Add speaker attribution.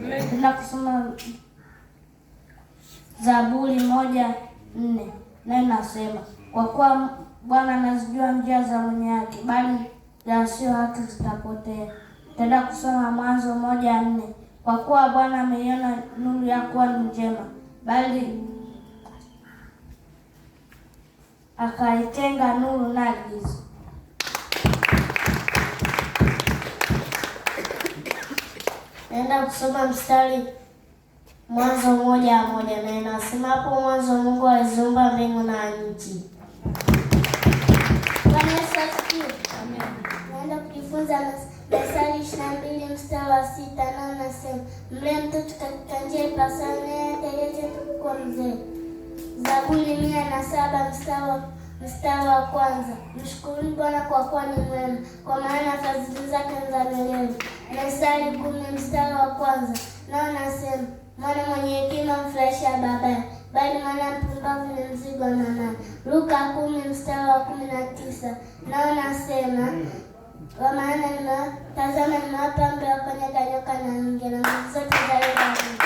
Speaker 1: Napenda kusoma Zaburi 1:4, naye nasema, kwa kuwa Bwana anazijua njia za mwenye haki, bali za wasio haki zitapotea. Napenda kusoma Mwanzo 1:4, kwa kuwa Bwana ameiona nuru ya kuwa ni njema, bali akaitenga nuru na giza. Naenda kusoma mstari Mwanzo 1:1, na inasema, hapo mwanzo Mungu aliziumba mbingu na nchi.
Speaker 2: Bwana Yesu asifiwe. Amen. Naenda kujifunza Methali 22 mstari wa 6, na unasema, mlee mtoto katika njia ipasayo, naye ataleta kwa mzee. Zaburi 107 mstari wa kwanza, mshukuruni Bwana kwa kuwa ni mwema, kwa maana fadhili zake ni za milele. Methali 10 mstari wa kwanza, na unasema, mwana mwenye hekima mfurahisha babaye, bali mwana mpumbavu ni mzigo wa mamaye. Luka 10 mstari wa 19, na unasema, kwa maana tazama nimewapa amri ya kukanyaga nyoka na nge na nguvu zote za yule